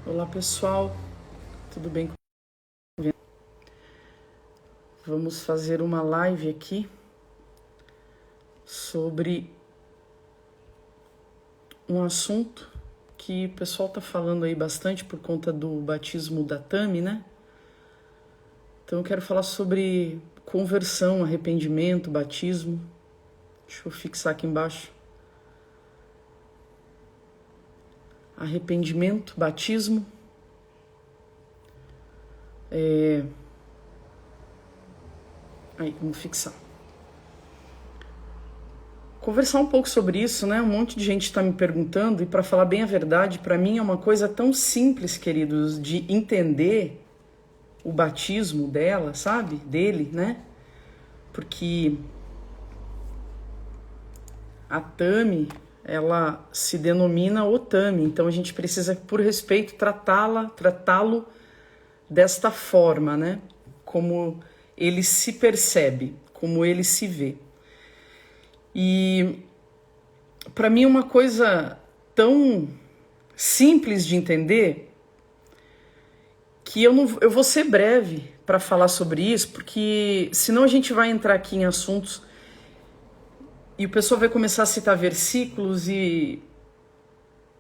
Olá pessoal, tudo bem? Vamos fazer uma live aqui sobre um assunto que o pessoal tá falando aí bastante por conta do batismo da Tami, né? Então eu quero falar sobre conversão, arrependimento, batismo. Deixa eu fixar aqui embaixo. Arrependimento, batismo. Aí, vamos fixar. Conversar um pouco sobre isso, né? Um monte de gente está me perguntando, e para falar bem a verdade, para mim é uma coisa tão simples, queridos, de entender o batismo dela, sabe? Dele, né? Porque a Tami, ela se denomina Otami, então a gente precisa, por respeito, tratá-lo desta forma, né? Como ele se percebe, como ele se vê. E para mim uma coisa tão simples de entender que eu vou ser breve para falar sobre isso, porque senão a gente vai entrar aqui em assuntos e o pessoal vai começar a citar versículos e,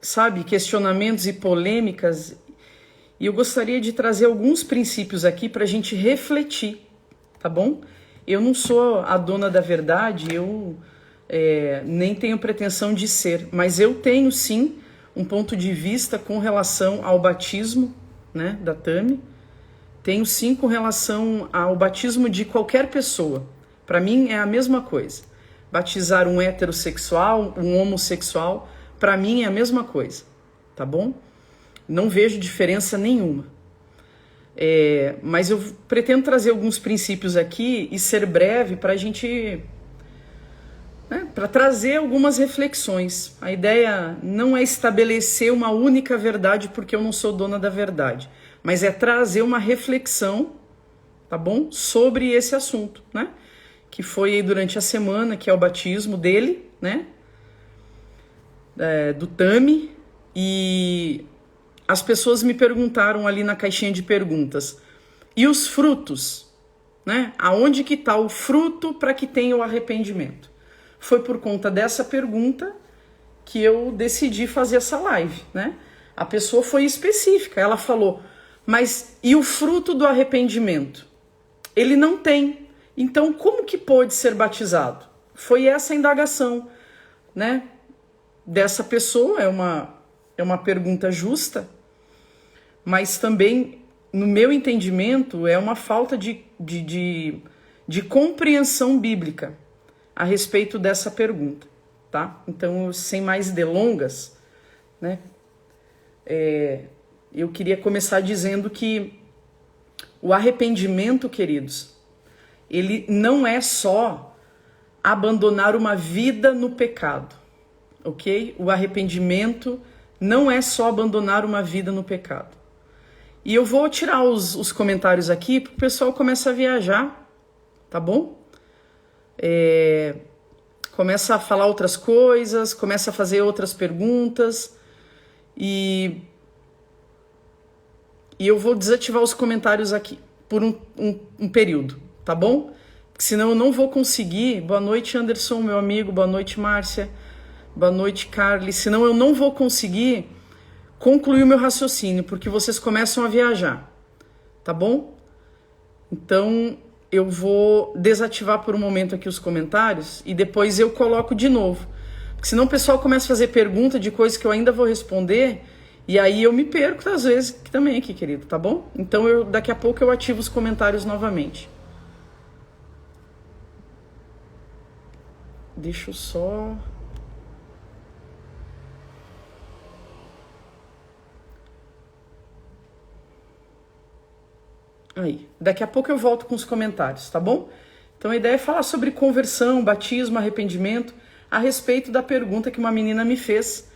sabe, questionamentos e polêmicas. E eu gostaria de trazer alguns princípios aqui para a gente refletir, tá bom? Eu não sou a dona da verdade, eu nem tenho pretensão de ser, mas eu tenho sim um ponto de vista com relação ao batismo, né, da Tami. Tenho sim com relação ao batismo de qualquer pessoa. Para mim é a mesma coisa. Batizar um heterossexual, um homossexual, para mim é a mesma coisa, tá bom? Não vejo diferença nenhuma. Mas eu pretendo trazer alguns princípios aqui e ser breve para a gente, né, para trazer algumas reflexões. A ideia não é estabelecer uma única verdade, porque eu não sou dona da verdade, mas é trazer uma reflexão, tá bom? Sobre esse assunto, né? Que foi aí durante a semana, que é o batismo dele, né? Do Tami. E as pessoas me perguntaram ali na caixinha de perguntas: e os frutos, né? Aonde que está o fruto para que tenha o arrependimento? Foi por conta dessa pergunta que eu decidi fazer essa live, né? A pessoa foi específica, ela falou: mas e o fruto do arrependimento? Ele não tem. Então, como que pôde ser batizado? Foi essa a indagação, né, dessa pessoa. É uma pergunta justa, mas também, no meu entendimento, é uma falta de compreensão bíblica a respeito dessa pergunta, tá? Então, sem mais delongas, né, eu queria começar dizendo que o arrependimento, queridos, ele não é só abandonar uma vida no pecado, ok? O arrependimento não é só abandonar uma vida no pecado. E eu vou tirar os comentários aqui, porque o pessoal começa a viajar, tá bom? Começa a falar outras coisas, começa a fazer outras perguntas, e eu vou desativar os comentários aqui por um período, tá bom? Porque senão eu não vou conseguir. Boa noite, Anderson, meu amigo. Boa noite, Márcia. Boa noite, Carly. Senão eu não vou conseguir concluir o meu raciocínio, porque vocês começam a viajar, tá bom? Então eu vou desativar por um momento aqui os comentários e depois eu coloco de novo. Porque senão o pessoal começa a fazer pergunta de coisas que eu ainda vou responder e aí eu me perco às vezes também aqui, querido, tá bom? Então daqui a pouco eu ativo os comentários novamente. Deixa eu só... Aí, daqui a pouco eu volto com os comentários, tá bom? Então a ideia é falar sobre conversão, batismo, arrependimento, a respeito da pergunta que uma menina me fez.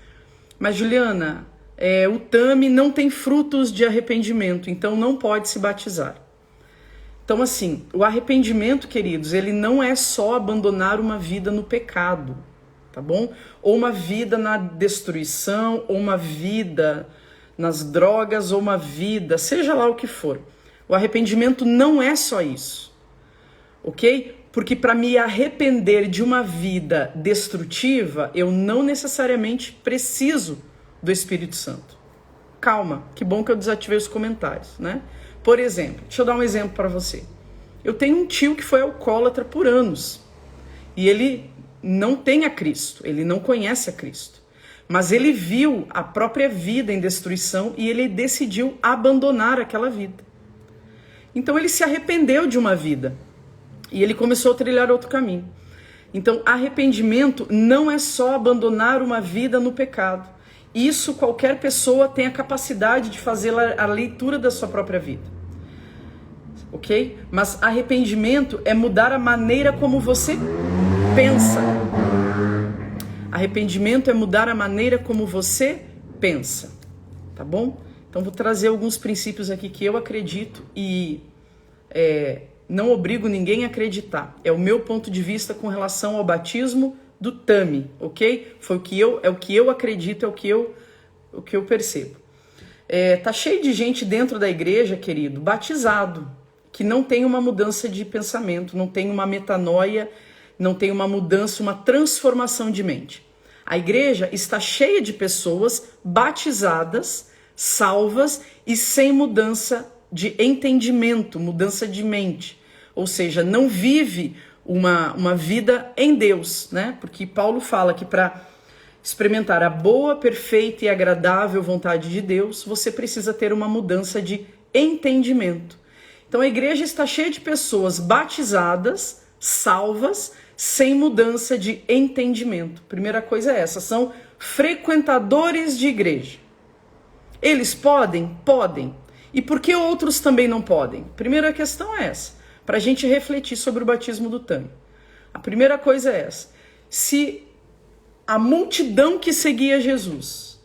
Mas, Juliana, o Tami não tem frutos de arrependimento, então não pode se batizar. Então, assim, o arrependimento, queridos, ele não é só abandonar uma vida no pecado, tá bom? Ou uma vida na destruição, ou uma vida nas drogas ou uma vida, seja lá o que for. O arrependimento não é só isso, ok? Porque para me arrepender de uma vida destrutiva, eu não necessariamente preciso do Espírito Santo. Calma, que bom que eu desativei os comentários, né? Por exemplo, deixa eu dar um exemplo para você. Eu tenho um tio que foi alcoólatra por anos e ele não tem a Cristo, ele não conhece a Cristo, mas ele viu a própria vida em destruição e ele decidiu abandonar aquela vida. Então ele se arrependeu de uma vida e ele começou a trilhar outro caminho. Então arrependimento não é só abandonar uma vida no pecado. Isso qualquer pessoa tem a capacidade de fazer a leitura da sua própria vida. Ok? Mas arrependimento é mudar a maneira como você pensa. Arrependimento é mudar a maneira como você pensa. Tá bom? Então vou trazer alguns princípios aqui que eu acredito e não obrigo ninguém a acreditar. É o meu ponto de vista com relação ao batismo do Tami, ok? É o que eu acredito, é o que eu percebo. Tá cheio de gente dentro da igreja, querido, batizado, que não tem uma mudança de pensamento, não tem uma metanoia, não tem uma mudança, uma transformação de mente. A igreja está cheia de pessoas batizadas, salvas e sem mudança de entendimento, mudança de mente. Ou seja, não vive uma vida em Deus, né? Porque Paulo fala que para experimentar a boa, perfeita e agradável vontade de Deus, você precisa ter uma mudança de entendimento. Então a igreja está cheia de pessoas batizadas, salvas, sem mudança de entendimento. Primeira coisa é essa, são frequentadores de igreja. Eles podem? Podem. E por que outros também não podem? Primeira questão é essa, para a gente refletir sobre o batismo do Tami. A primeira coisa é essa, se a multidão que seguia Jesus,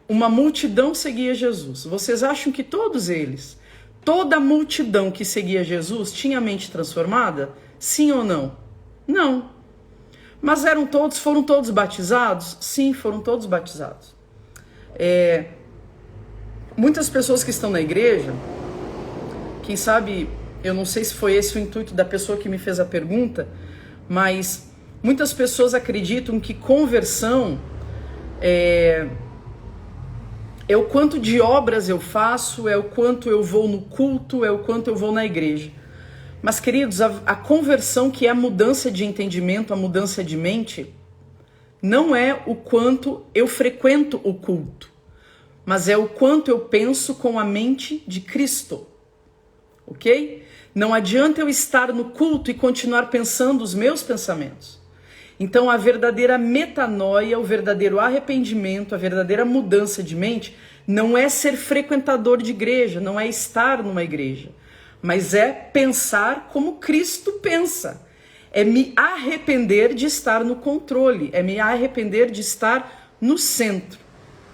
uma multidão seguia Jesus, vocês acham que todos eles, toda a multidão que seguia Jesus tinha a mente transformada? Sim ou não? Não. Mas foram todos batizados? Sim, foram todos batizados. Muitas pessoas que estão na igreja, quem sabe, eu não sei se foi esse o intuito da pessoa que me fez a pergunta, mas muitas pessoas acreditam que conversão é o quanto de obras eu faço, é o quanto eu vou no culto, é o quanto eu vou na igreja. Mas, queridos, a conversão, que é a mudança de entendimento, a mudança de mente, não é o quanto eu frequento o culto, mas é o quanto eu penso com a mente de Cristo, ok? Não adianta eu estar no culto e continuar pensando os meus pensamentos. Então a verdadeira metanoia, o verdadeiro arrependimento, a verdadeira mudança de mente, não é ser frequentador de igreja, não é estar numa igreja, mas é pensar como Cristo pensa. É me arrepender de estar no controle, é me arrepender de estar no centro.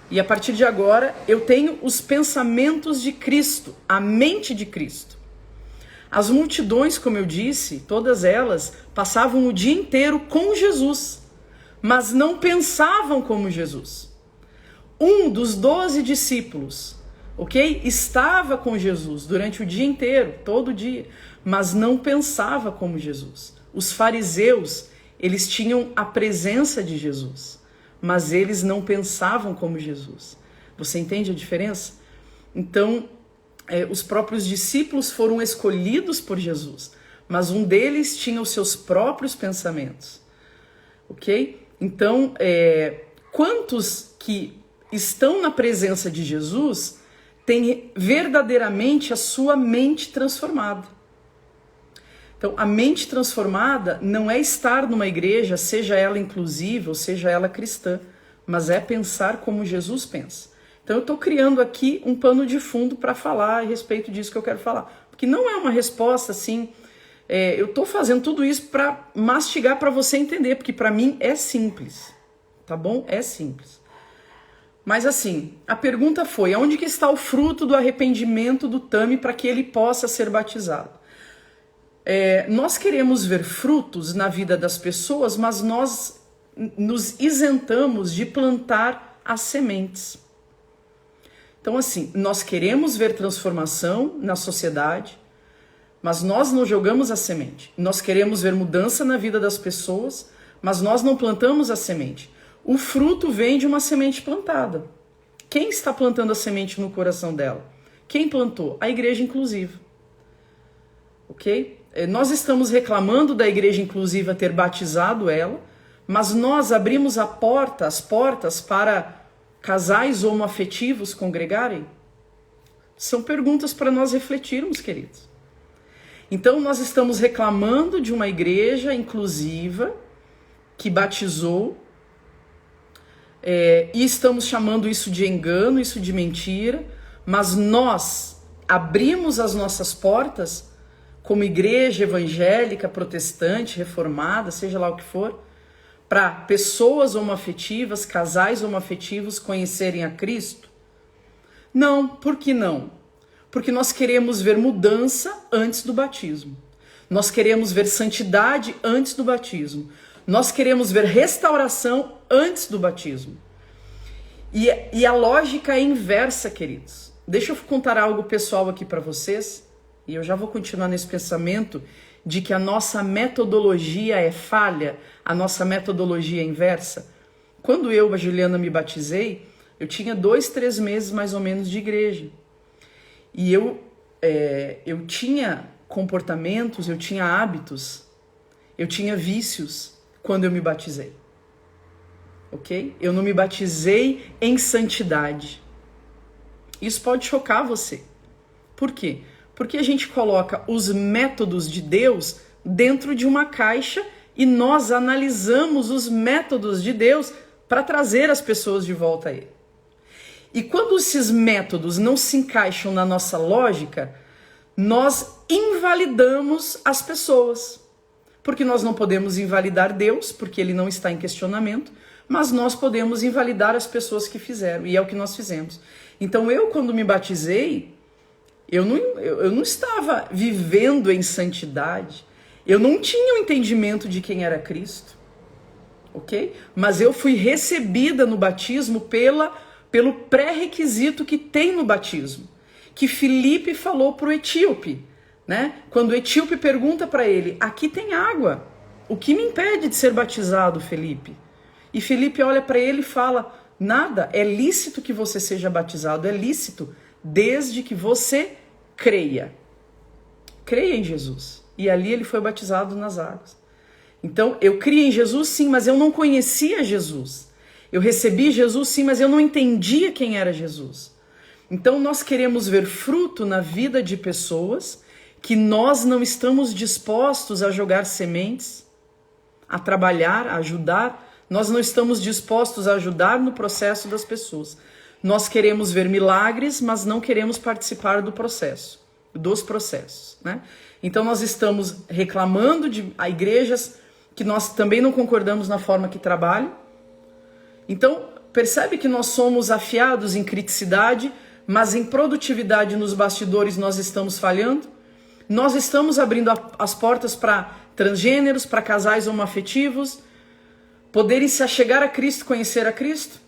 E a partir de agora eu tenho os pensamentos de Cristo, a mente de Cristo. As multidões, como eu disse, todas elas passavam o dia inteiro com Jesus, mas não pensavam como Jesus. Um dos 12 discípulos, ok? Estava com Jesus durante o dia inteiro, todo dia, mas não pensava como Jesus. Os fariseus, eles tinham a presença de Jesus, mas eles não pensavam como Jesus. Você entende a diferença? Então, os próprios discípulos foram escolhidos por Jesus, mas um deles tinha os seus próprios pensamentos, ok? Então, quantos que estão na presença de Jesus têm verdadeiramente a sua mente transformada? Então, a mente transformada não é estar numa igreja, seja ela inclusiva ou seja ela cristã, mas é pensar como Jesus pensa. Então eu estou criando aqui um pano de fundo para falar a respeito disso que eu quero falar. Porque não é uma resposta assim, eu estou fazendo tudo isso para mastigar para você entender, porque para mim é simples, tá bom? É simples. Mas assim, a pergunta foi, onde que está o fruto do arrependimento do Tami para que ele possa ser batizado? Nós queremos ver frutos na vida das pessoas, mas nós nos isentamos de plantar as sementes. Então, assim, nós queremos ver transformação na sociedade, mas nós não jogamos a semente. Nós queremos ver mudança na vida das pessoas, mas nós não plantamos a semente. O fruto vem de uma semente plantada. Quem está plantando a semente no coração dela? Quem plantou? A igreja inclusiva. Ok? Nós estamos reclamando da igreja inclusiva ter batizado ela, mas nós abrimos as portas para casais homoafetivos congregarem? São perguntas para nós refletirmos, queridos. Então nós estamos reclamando de uma igreja inclusiva que batizou, e estamos chamando isso de engano, isso de mentira, mas nós abrimos as nossas portas como igreja evangélica, protestante, reformada, seja lá o que for, para pessoas homoafetivas, casais homoafetivos conhecerem a Cristo? Não, por que não? Porque nós queremos ver mudança antes do batismo. Nós queremos ver santidade antes do batismo. Nós queremos ver restauração antes do batismo. E a lógica é inversa, queridos. Deixa eu contar algo pessoal aqui para vocês, e eu já vou continuar nesse pensamento de que a nossa metodologia é falha, a nossa metodologia é inversa. Quando eu, a Juliana, me batizei, eu tinha 2, 3 meses mais ou menos de igreja. E eu tinha comportamentos, eu tinha hábitos, eu tinha vícios quando eu me batizei. Ok? Eu não me batizei em santidade. Isso pode chocar você. Por quê? Porque a gente coloca os métodos de Deus dentro de uma caixa e nós analisamos os métodos de Deus para trazer as pessoas de volta a Ele. E quando esses métodos não se encaixam na nossa lógica, nós invalidamos as pessoas. Porque nós não podemos invalidar Deus, porque Ele não está em questionamento, mas nós podemos invalidar as pessoas que fizeram, e é o que nós fizemos. Então eu, quando me batizei, eu não estava vivendo em santidade, eu não tinha o entendimento de quem era Cristo, ok? Mas eu fui recebida no batismo pelo pré-requisito que tem no batismo, que Filipe falou para o etíope, né? Quando o etíope pergunta para ele, aqui tem água, o que me impede de ser batizado, Filipe? E Filipe olha para ele e fala, nada, é lícito que você seja batizado, é lícito, desde que você creia. Creia em Jesus. E ali ele foi batizado nas águas. Então, eu criei em Jesus, sim, mas eu não conhecia Jesus. Eu recebi Jesus, sim, mas eu não entendia quem era Jesus. Então, nós queremos ver fruto na vida de pessoas que nós não estamos dispostos a jogar sementes, a trabalhar, a ajudar. Nós não estamos dispostos a ajudar no processo das pessoas. Nós queremos ver milagres, mas não queremos participar do processo, dos processos, né? Então nós estamos reclamando de igrejas que nós também não concordamos na forma que trabalham. Então percebe que nós somos afiados em criticidade, mas em produtividade nos bastidores nós estamos falhando. Nós estamos abrindo as portas para transgêneros, para casais homoafetivos, poderem se achegar a Cristo, conhecer a Cristo.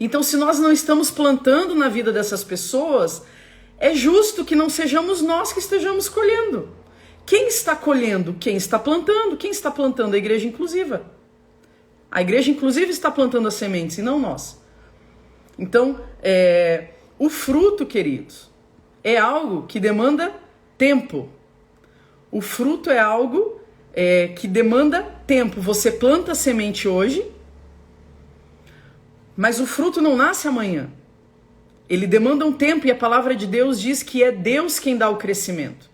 Então, se nós não estamos plantando na vida dessas pessoas, é justo que não sejamos nós que estejamos colhendo. Quem está colhendo? Quem está plantando? Quem está plantando? A igreja inclusiva. A igreja inclusiva está plantando as sementes e não nós. Então, o fruto, queridos, é algo que demanda tempo. O fruto é algo que demanda tempo. Você planta a semente hoje, mas o fruto não nasce amanhã. Ele demanda um tempo e a palavra de Deus diz que é Deus quem dá o crescimento.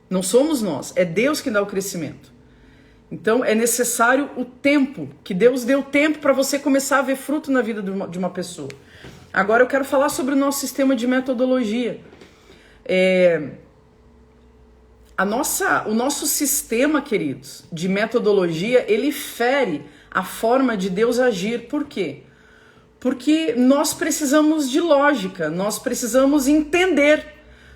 Não somos nós, é Deus quem dá o crescimento. Então é necessário o tempo, que Deus deu tempo para você começar a ver fruto na vida de uma pessoa. Agora eu quero falar sobre o nosso sistema de metodologia. O nosso sistema, queridos, de metodologia, ele fere a forma de Deus agir. Por quê? Porque nós precisamos de lógica, nós precisamos entender,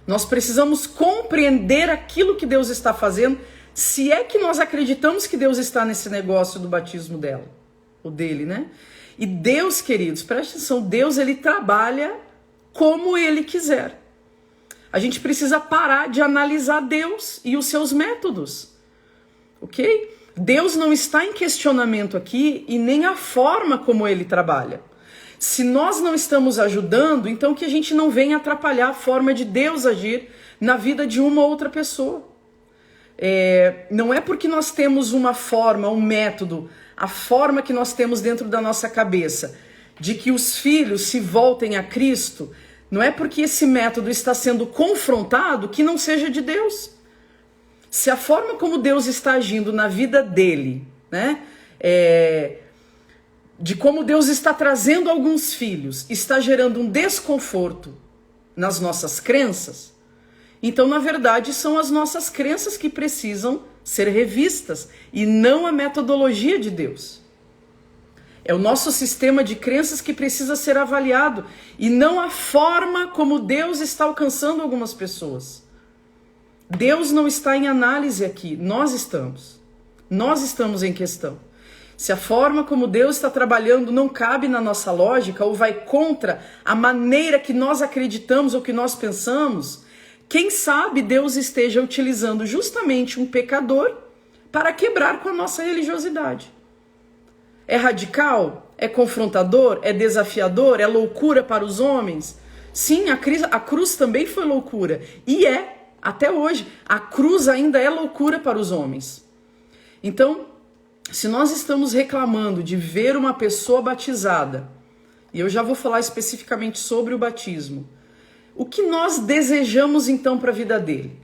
nós precisamos compreender aquilo que Deus está fazendo, se é que nós acreditamos que Deus está nesse negócio do batismo dela, o dele, né? E Deus, queridos, preste atenção, Deus, ele trabalha como Ele quiser. A gente precisa parar de analisar Deus e os seus métodos, ok? Deus não está em questionamento aqui e nem a forma como Ele trabalha. Se nós não estamos ajudando, então que a gente não venha atrapalhar a forma de Deus agir na vida de uma ou outra pessoa. Não é porque nós temos uma forma, um método, a forma que nós temos dentro da nossa cabeça, de que os filhos se voltem a Cristo, não é porque esse método está sendo confrontado que não seja de Deus. Se a forma como Deus está agindo na vida dele, né, de como Deus está trazendo alguns filhos, está gerando um desconforto nas nossas crenças, então, na verdade, são as nossas crenças que precisam ser revistas e não a metodologia de Deus. É o nosso sistema de crenças que precisa ser avaliado e não a forma como Deus está alcançando algumas pessoas. Deus não está em análise aqui, nós estamos. Nós estamos em questão. Se a forma como Deus está trabalhando não cabe na nossa lógica ou vai contra a maneira que nós acreditamos ou que nós pensamos, quem sabe Deus esteja utilizando justamente um pecador para quebrar com a nossa religiosidade. É radical? É confrontador? É desafiador? É loucura para os homens? Sim, a cruz também foi loucura. E até hoje. A cruz ainda é loucura para os homens. Então, se nós estamos reclamando de ver uma pessoa batizada, e eu já vou falar especificamente sobre o batismo, o que nós desejamos então para a vida dele?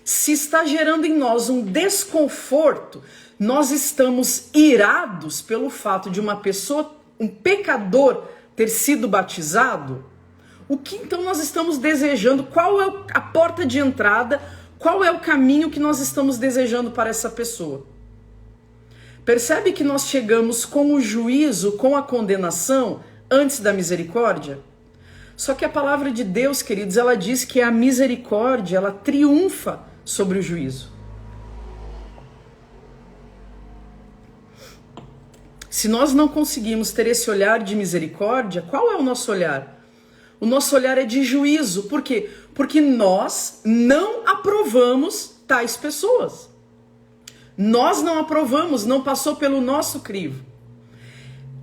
Se está gerando em nós um desconforto, nós estamos irados pelo fato de uma pessoa, um pecador, ter sido batizado, o que então nós estamos desejando? Qual é a porta de entrada? Qual é o caminho que nós estamos desejando para essa pessoa? Percebe que nós chegamos com o juízo, com a condenação, antes da misericórdia? Só que a palavra de Deus, queridos, ela diz que a misericórdia, ela triunfa sobre o juízo. Se nós não conseguimos ter esse olhar de misericórdia, qual é o nosso olhar? O nosso olhar é de juízo. Por quê? Porque nós não aprovamos tais pessoas. Nós não aprovamos, não passou pelo nosso crivo.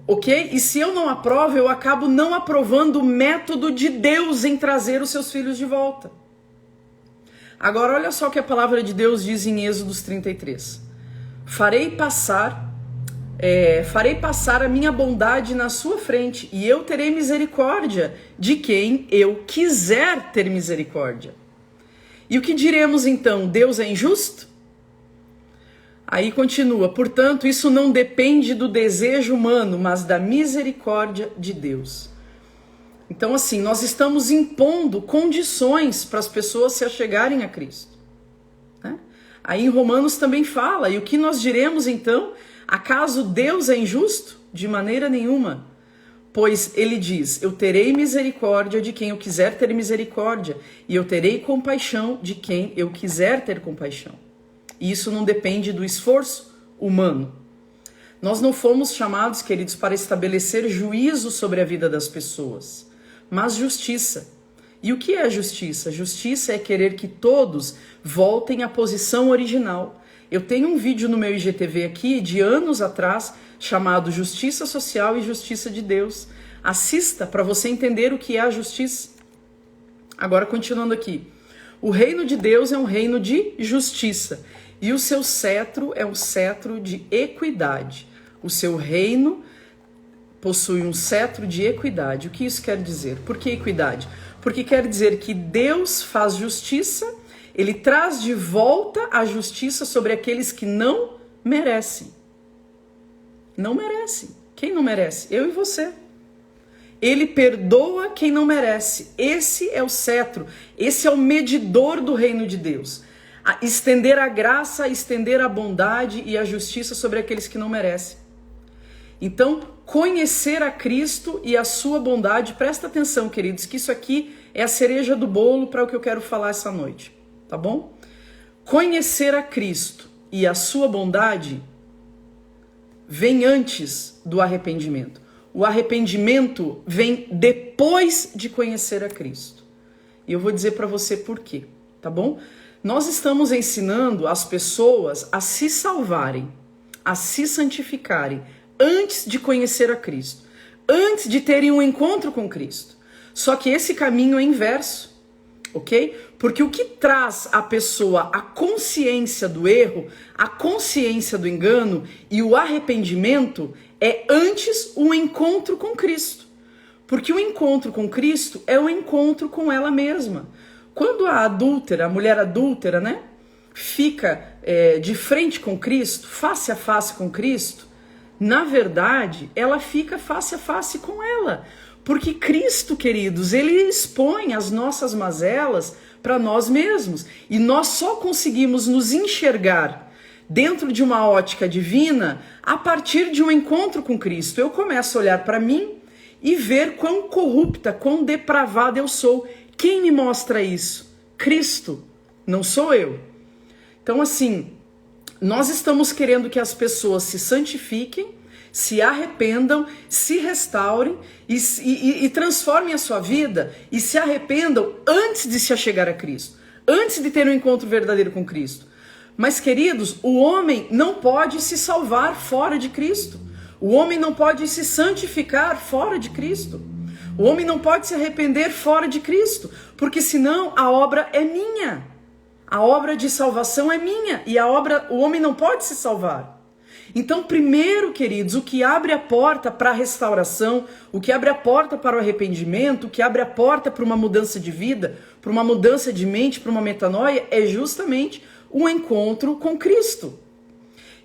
Ok? E se eu não aprovo, eu acabo não aprovando o método de Deus em trazer os seus filhos de volta. Agora olha só o que a palavra de Deus diz em Êxodos 33. Farei passar a minha bondade na sua frente, e eu terei misericórdia de quem eu quiser ter misericórdia. E o que diremos então? Deus é injusto? Aí continua, portanto, isso não depende do desejo humano, mas da misericórdia de Deus. Então, assim, nós estamos impondo condições para as pessoas se achegarem a Cristo. Né? Aí em Romanos também fala, e o que nós diremos então? Acaso Deus é injusto? De maneira nenhuma. Pois ele diz, eu terei misericórdia de quem eu quiser ter misericórdia, e eu terei compaixão de quem eu quiser ter compaixão. E isso não depende do esforço humano. Nós não fomos chamados, queridos, para estabelecer juízo sobre a vida das pessoas, mas justiça. E o que é justiça? Justiça é querer que todos voltem à posição original. Eu tenho um vídeo no meu IGTV aqui, de anos atrás, chamado Justiça Social e Justiça de Deus. Assista para você entender o que é a justiça. Agora, continuando aqui. O reino de Deus é um reino de justiça. E o seu cetro é um cetro de equidade. O seu reino possui um cetro de equidade. O que isso quer dizer? Por que equidade? Porque quer dizer que Deus faz justiça, ele traz de volta a justiça sobre aqueles que não merecem. Não merecem. Quem não merece? Eu e você. Ele perdoa quem não merece. Esse é o cetro, esse é o medidor do reino de Deus. Estender a graça, estender a bondade e a justiça sobre aqueles que não merecem. Então, conhecer a Cristo e a sua bondade, presta atenção, queridos, que isso aqui é a cereja do bolo para o que eu quero falar essa noite, tá bom? Conhecer a Cristo e a sua bondade vem antes do arrependimento. o arrependimento vem depois de conhecer a Cristo. E eu vou dizer para você por quê, tá bom? Nós estamos ensinando as pessoas a se salvarem, a se santificarem antes de conhecer a Cristo, antes de terem um encontro com Cristo. Só que esse caminho é inverso, ok? Porque o que traz à pessoa a consciência do erro, a consciência do engano e o arrependimento é antes o encontro com Cristo. Porque o encontro com Cristo é o encontro com ela mesma. Quando a adúltera, a mulher adúltera, né, fica de frente com Cristo, face a face com Cristo, na verdade, ela fica face a face com ela. Porque Cristo, queridos, ele expõe as nossas mazelas para nós mesmos. E nós só conseguimos nos enxergar dentro de uma ótica divina a partir de um encontro com Cristo. Eu começo a olhar para mim e ver quão corrupta, quão depravada eu sou. Quem me mostra isso? Cristo, não sou eu. Então, assim, nós estamos querendo que as pessoas se santifiquem, se arrependam, se restaurem e transformem a sua vida e se arrependam antes de se achegar a Cristo, antes de ter um encontro verdadeiro com Cristo. Mas, queridos, o homem não pode se salvar fora de Cristo. O homem não pode se santificar fora de Cristo. O homem não pode se arrepender fora de Cristo, porque senão a obra é minha. A obra de salvação é minha e o homem não pode se salvar. Então, primeiro, queridos, o que abre a porta para a restauração, o que abre a porta para o arrependimento, o que abre a porta para uma mudança de vida, para uma mudança de mente, para uma metanoia, é justamente o encontro com Cristo.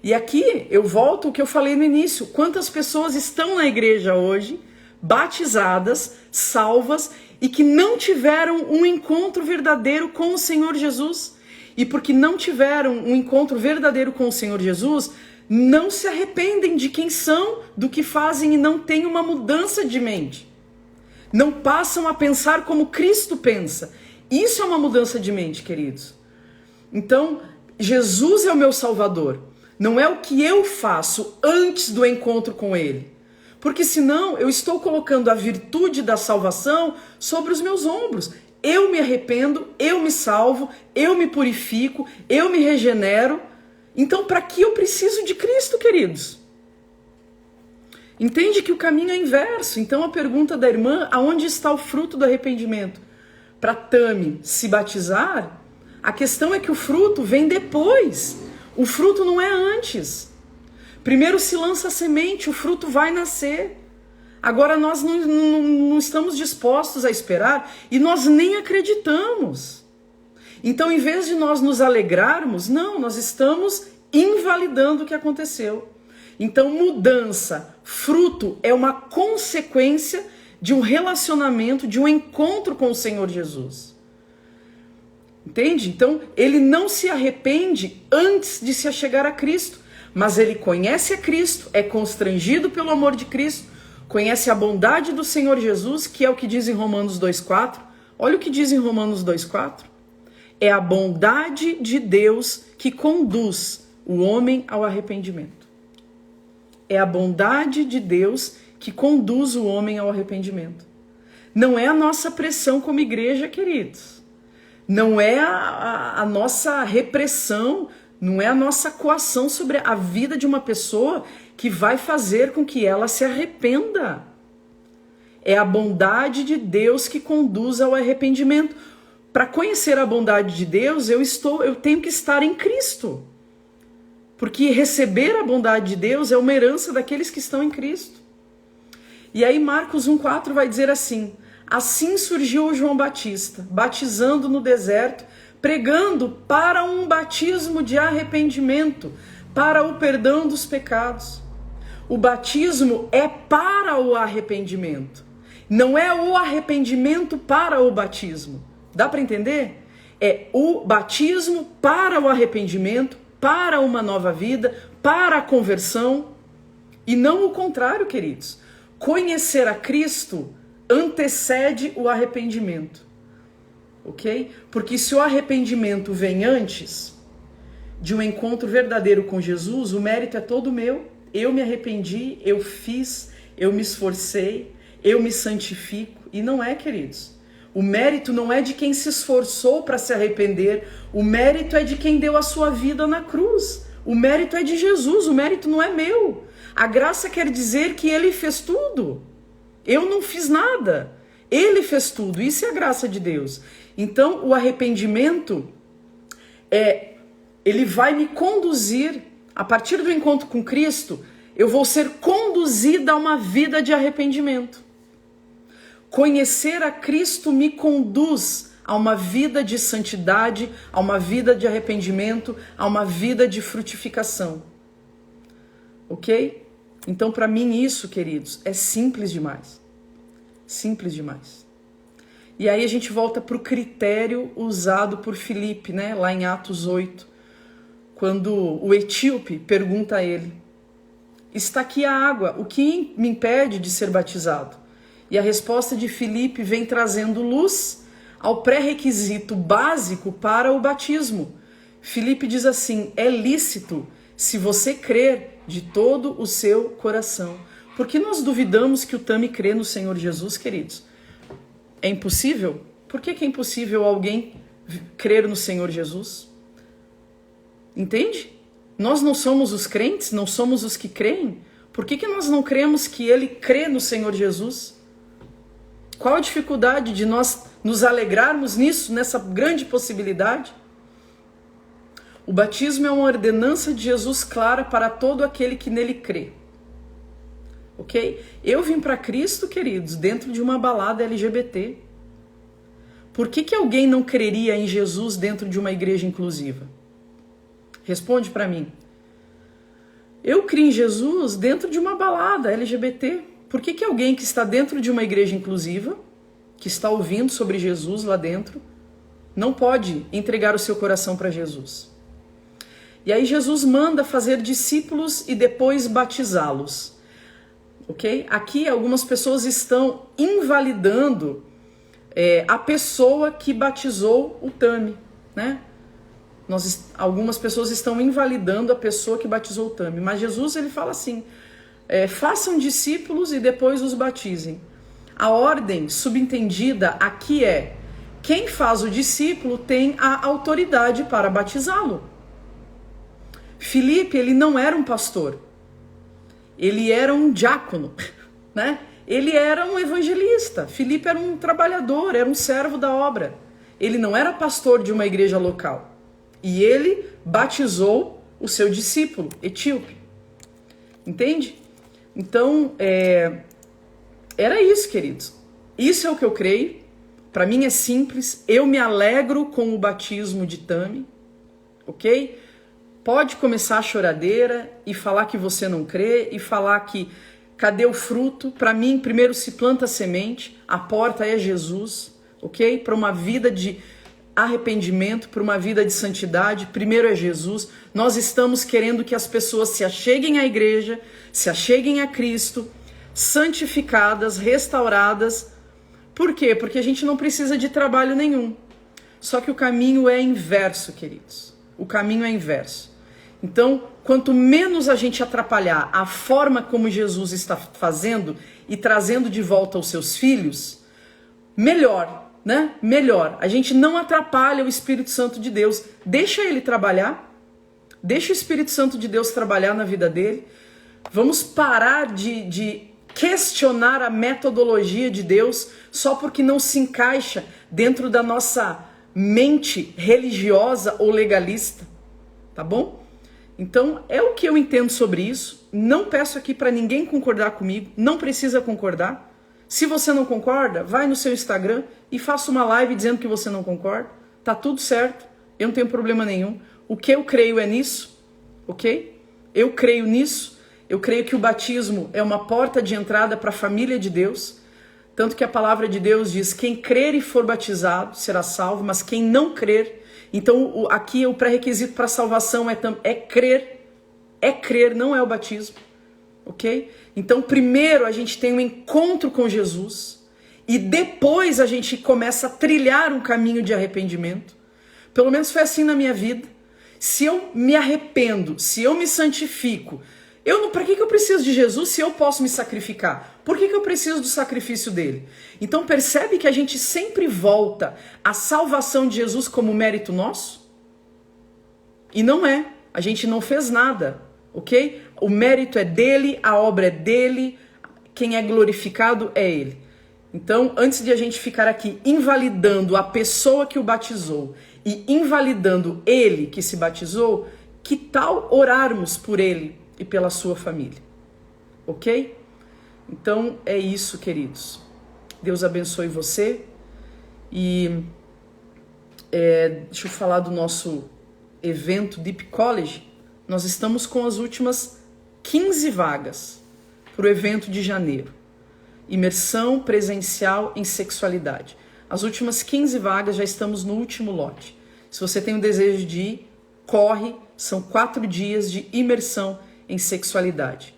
E aqui eu volto ao que eu falei no início. Quantas pessoas estão na igreja hoje, batizadas, salvas, e que não tiveram um encontro verdadeiro com o Senhor Jesus? E porque não tiveram um encontro verdadeiro com o Senhor Jesus, não se arrependem de quem são, do que fazem e não têm uma mudança de mente. Não passam a pensar como Cristo pensa. Isso é uma mudança de mente, queridos. Então, Jesus é o meu Salvador. Não é o que eu faço antes do encontro com Ele. Porque senão eu estou colocando a virtude da salvação sobre os meus ombros. Eu me arrependo, eu me salvo, eu me purifico, eu me regenero. Então, para que eu preciso de Cristo, queridos? Entende que o caminho é inverso. Então, a pergunta da irmã, aonde está o fruto do arrependimento? Para Tami se batizar, a questão é que o fruto vem depois. O fruto não é antes. Primeiro se lança a semente, o fruto vai nascer. Agora nós não estamos dispostos a esperar e nós nem acreditamos. Então, em vez de nós nos alegrarmos, não, nós estamos invalidando o que aconteceu. Então, mudança, fruto é uma consequência de um relacionamento, de um encontro com o Senhor Jesus. Entende? Então, ele não se arrepende antes de se achegar a Cristo, mas ele conhece a Cristo, é constrangido pelo amor de Cristo, conhece a bondade do Senhor Jesus, que é o que diz em Romanos 2,4. Olha o que diz em Romanos 2,4. É a bondade de Deus que conduz o homem ao arrependimento. É a bondade de Deus que conduz o homem ao arrependimento. Não é a nossa pressão como igreja, queridos. Não é a nossa repressão, não é a nossa coação sobre a vida de uma pessoa que vai fazer com que ela se arrependa. É a bondade de Deus que conduz ao arrependimento. Para conhecer a bondade de Deus, eu tenho que estar em Cristo. Porque receber a bondade de Deus é uma herança daqueles que estão em Cristo. E aí Marcos 1,4 vai dizer assim: assim surgiu João Batista, batizando no deserto, pregando para um batismo de arrependimento, para o perdão dos pecados. O batismo é para o arrependimento. Não é o arrependimento para o batismo. Dá para entender? É o batismo para o arrependimento, para uma nova vida, para a conversão. E não o contrário, queridos. Conhecer a Cristo antecede o arrependimento. Ok? Porque se o arrependimento vem antes de um encontro verdadeiro com Jesus, o mérito é todo meu. Eu me arrependi, eu fiz, eu me esforcei, eu me santifico. E não é, queridos. O mérito não é de quem se esforçou para se arrepender, o mérito é de quem deu a sua vida na cruz. O mérito é de Jesus, o mérito não é meu. A graça quer dizer que ele fez tudo. Eu não fiz nada. Ele fez tudo. Isso é a graça de Deus. Então, o arrependimento ele vai me conduzir, a partir do encontro com Cristo, eu vou ser conduzida a uma vida de arrependimento. Conhecer a Cristo me conduz a uma vida de santidade, a uma vida de arrependimento, a uma vida de frutificação. Ok? Então, para mim, isso, queridos, é simples demais. Simples demais. E aí a gente volta para o critério usado por Filipe, né? Lá em Atos 8, quando o etíope pergunta a ele: está aqui a água, o que me impede de ser batizado? E a resposta de Filipe vem trazendo luz ao pré-requisito básico para o batismo. Filipe diz assim: é lícito se você crer de todo o seu coração. Por que nós duvidamos que o Tami crê no Senhor Jesus, queridos? É impossível? Por que é impossível alguém crer no Senhor Jesus? Entende? Nós não somos os crentes, não somos os que creem. Por que nós não cremos que ele crê no Senhor Jesus? Qual a dificuldade de nós nos alegrarmos nisso, nessa grande possibilidade? O batismo é uma ordenança de Jesus clara para todo aquele que nele crê. Ok? Eu vim para Cristo, queridos, dentro de uma balada LGBT. Por que alguém não creria em Jesus dentro de uma igreja inclusiva? Responde para mim. Eu criei em Jesus dentro de uma balada LGBT. Por que alguém que está dentro de uma igreja inclusiva, que está ouvindo sobre Jesus lá dentro, não pode entregar o seu coração para Jesus? E aí Jesus manda fazer discípulos e depois batizá-los. Ok? Aqui algumas pessoas estão invalidando a pessoa que batizou o Tami, né? Algumas pessoas estão invalidando a pessoa que batizou o Tami, mas Jesus ele fala assim: façam discípulos e depois os batizem. A ordem subentendida aqui é: quem faz o discípulo tem a autoridade para batizá-lo. Filipe, ele não era um pastor, ele era um diácono, né? Ele era um evangelista. Filipe era um trabalhador, era um servo da obra. Ele não era pastor de uma igreja local. E ele batizou o seu discípulo, etíope. Entende? Então, era isso, queridos. Isso é o que eu creio. Para mim é simples. Eu me alegro com o batismo de Tami. Ok? Pode começar a choradeira e falar que você não crê e falar que cadê o fruto? Para mim, primeiro se planta a semente, a porta é Jesus, ok? Para uma vida de arrependimento, para uma vida de santidade, primeiro é Jesus. Nós estamos querendo que as pessoas se acheguem à igreja, se acheguem a Cristo, santificadas, restauradas. Por quê? Porque a gente não precisa de trabalho nenhum. Só que o caminho é inverso, queridos. O caminho é inverso. Então, quanto menos a gente atrapalhar a forma como Jesus está fazendo e trazendo de volta os seus filhos, melhor, né? Melhor. A gente não atrapalha o Espírito Santo de Deus. Deixa ele trabalhar. Deixa o Espírito Santo de Deus trabalhar na vida dele. Vamos parar de questionar a metodologia de Deus só porque não se encaixa dentro da nossa mente religiosa ou legalista. Tá bom? Então, é o que eu entendo sobre isso. Não peço aqui para ninguém concordar comigo. Não precisa concordar. Se você não concorda, vai no seu Instagram e faça uma live dizendo que você não concorda. Tá tudo certo. Eu não tenho problema nenhum. O que eu creio é nisso. Ok? Eu creio nisso. Eu creio que o batismo é uma porta de entrada para a família de Deus. Tanto que a palavra de Deus diz: quem crer e for batizado será salvo, mas quem não crer... Então, aqui o pré-requisito para a salvação é crer. É crer, não é o batismo. Ok? Então, primeiro a gente tem um encontro com Jesus e depois a gente começa a trilhar um caminho de arrependimento. Pelo menos foi assim na minha vida. Se eu me arrependo, se eu me santifico, Para que eu preciso de Jesus se eu posso me sacrificar? Por que eu preciso do sacrifício dele? Então percebe que a gente sempre volta à salvação de Jesus como mérito nosso? E não é. A gente não fez nada, ok? O mérito é dele, a obra é dele, quem é glorificado é ele. Então, antes de a gente ficar aqui invalidando a pessoa que o batizou e invalidando ele que se batizou, que tal orarmos por ele e pela sua família? Ok? Então, é isso, queridos. Deus abençoe você. E deixa eu falar do nosso evento Deep College. Nós estamos com as últimas 15 vagas para o evento de janeiro. Imersão presencial em sexualidade. As últimas 15 vagas, já estamos no último lote. Se você tem o desejo de ir, corre. São 4 dias de imersão em sexualidade.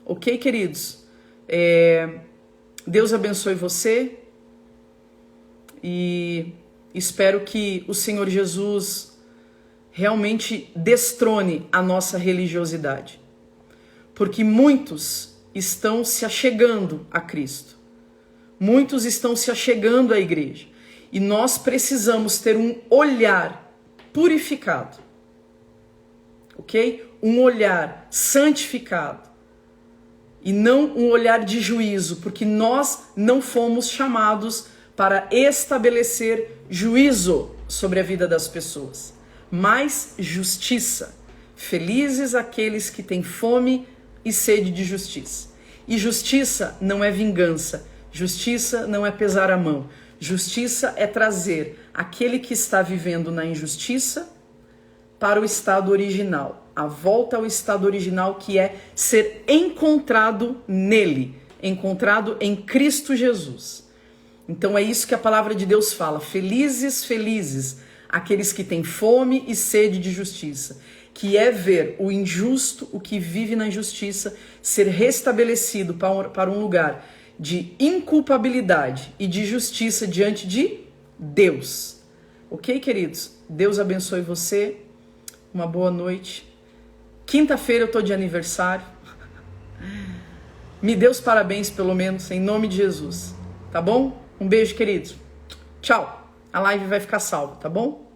Ok, queridos? Deus abençoe você. E espero que o Senhor Jesus realmente destrone a nossa religiosidade. Porque muitos estão se achegando a Cristo. Muitos estão se achegando à igreja. E nós precisamos ter um olhar purificado. Ok? Um olhar santificado. E não um olhar de juízo, porque nós não fomos chamados para estabelecer juízo sobre a vida das pessoas, mas justiça. Felizes aqueles que têm fome e sede de justiça. E justiça não é vingança, justiça não é pesar a mão. Justiça é trazer aquele que está vivendo na injustiça para o estado original. A volta ao estado original, que é ser encontrado nele, encontrado em Cristo Jesus. Então é isso que a palavra de Deus fala. Felizes, felizes, aqueles que têm fome e sede de justiça, que é ver o injusto, o que vive na injustiça, ser restabelecido para um lugar de inculpabilidade e de justiça diante de Deus. Ok, queridos? Deus abençoe você. Uma boa noite. Quinta-feira eu tô de aniversário. Me dê os parabéns, pelo menos, em nome de Jesus. Tá bom? Um beijo, queridos. Tchau. A live vai ficar salva, tá bom?